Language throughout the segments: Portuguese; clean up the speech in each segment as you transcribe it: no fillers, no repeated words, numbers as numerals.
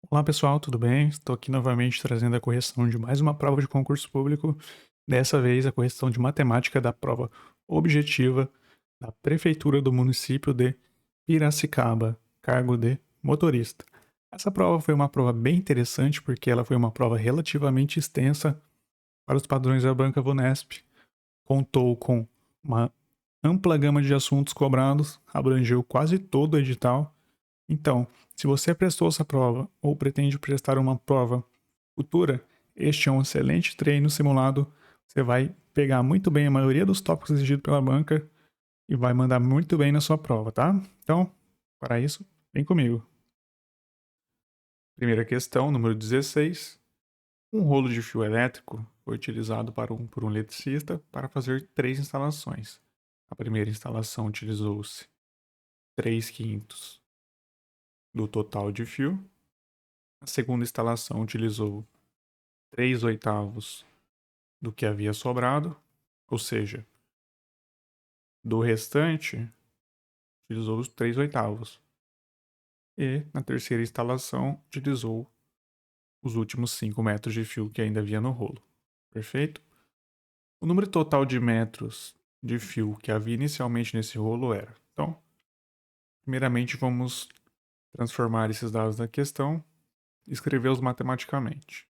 Olá pessoal, tudo bem? Estou aqui novamente trazendo a correção de mais uma prova de concurso público, dessa vez a correção de matemática da prova objetiva da Prefeitura do município de Piracicaba, cargo de motorista. Essa prova foi uma prova bem interessante porque ela foi uma prova relativamente extensa para os padrões da Banca Vunesp, contou com uma ampla gama de assuntos cobrados, abrangeu quase todo o edital. Então, se você prestou essa prova ou pretende prestar uma prova futura, este é um excelente treino simulado. Você vai pegar muito bem a maioria dos tópicos exigidos pela banca e vai mandar muito bem na sua prova, tá? Então, para isso, vem comigo. Primeira questão, número 16. Um rolo de fio elétrico foi utilizado por um eletricista para fazer 3 instalações. A primeira instalação utilizou-se 3/5 do total de fio. A segunda instalação utilizou 3/8 do que havia sobrado, ou seja, do restante, utilizou os 3/8. E na terceira instalação, utilizou os últimos 5 metros de fio que ainda havia no rolo. Perfeito? O número total de metros de fio que havia inicialmente nesse rolo era. Então, primeiramente vamos transformar esses dados da questão e escrevê-los matematicamente.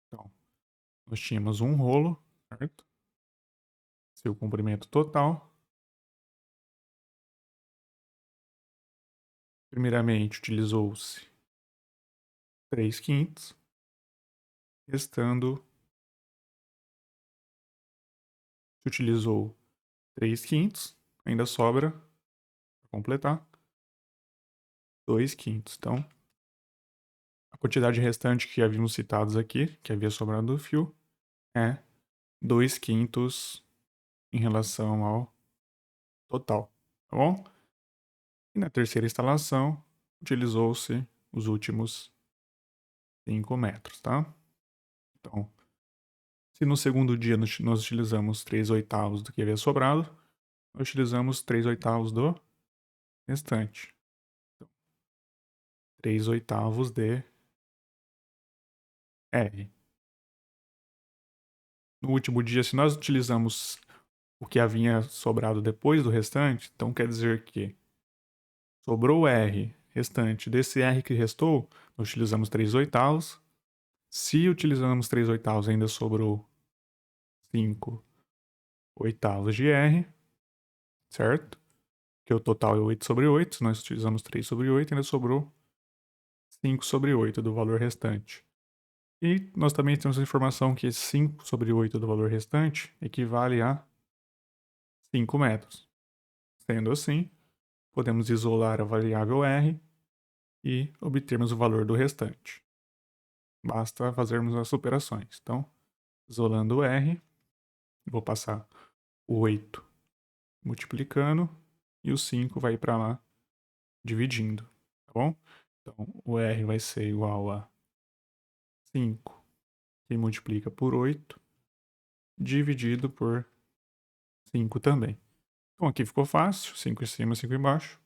Então, nós tínhamos um rolo, certo? Seu comprimento total. Primeiramente, utilizou-se 3/5, restando, se utilizou 3/5, ainda sobra, para completar, 2/5. Então, a quantidade restante que havíamos citados aqui, que havia sobrado do fio, é 2/5 em relação ao total, tá bom? E na terceira instalação, utilizou-se os últimos 5 metros, tá? Então, se no segundo dia nós utilizamos 3/8 do que havia sobrado, nós utilizamos 3/8 do restante. Então, 3/8 de R. No último dia, se nós utilizamos o que havia sobrado depois do restante, então quer dizer que sobrou o R restante. Desse R que restou, nós utilizamos 3/8. Se utilizamos 3/8, ainda sobrou 5/8 de R, certo? Que o total é 8/8. Se nós utilizamos 3/8, ainda sobrou 5/8 do valor restante. E nós também temos a informação que 5/8 do valor restante equivale a 5 metros. Sendo assim, podemos isolar a variável R e obtermos o valor do restante. Basta fazermos as operações. Então, isolando o R, vou passar o 8 multiplicando e o 5 vai para lá dividindo, tá bom? Então, o R vai ser igual a 5 que multiplica por 8 dividido por 5 também. Então, aqui ficou fácil, 5 em cima, 5 embaixo.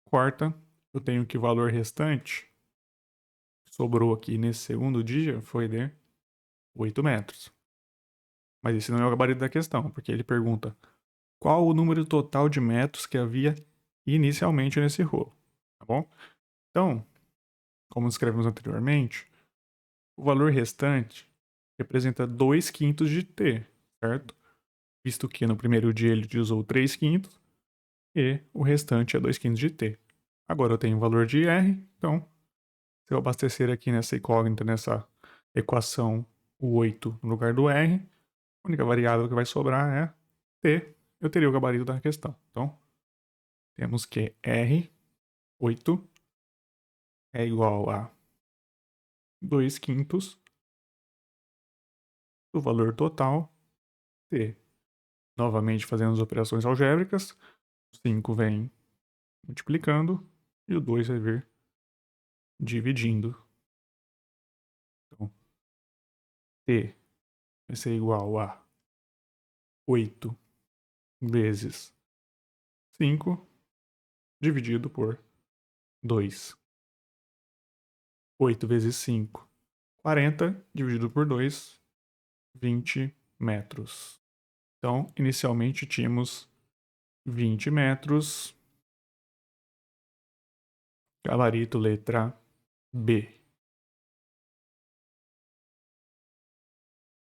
Quarta, eu tenho que o valor restante que sobrou aqui nesse segundo dia foi de 8 metros. Mas esse não é o gabarito da questão, porque ele pergunta qual o número total de metros que havia inicialmente nesse rolo, tá bom? Então, como escrevemos anteriormente, o valor restante representa 2/5 de t, certo? Visto que no primeiro dia ele utilizou 3/5 e o restante é 2/5 de t. Agora eu tenho o valor de r, então se eu abastecer aqui nessa incógnita, nessa equação, o 8 no lugar do r, a única variável que vai sobrar é t. Eu teria o gabarito da questão. Então, temos que R8 é igual a 2/5 do valor total t. Novamente fazendo as operações algébricas, o 5 vem multiplicando e o 2 vai vir dividindo. Então, t vai ser igual a 8 vezes 5 dividido por 2. 8 vezes 5, 40, dividido por 2, 20 metros. Então, inicialmente tínhamos 20 metros. Gabarito letra B.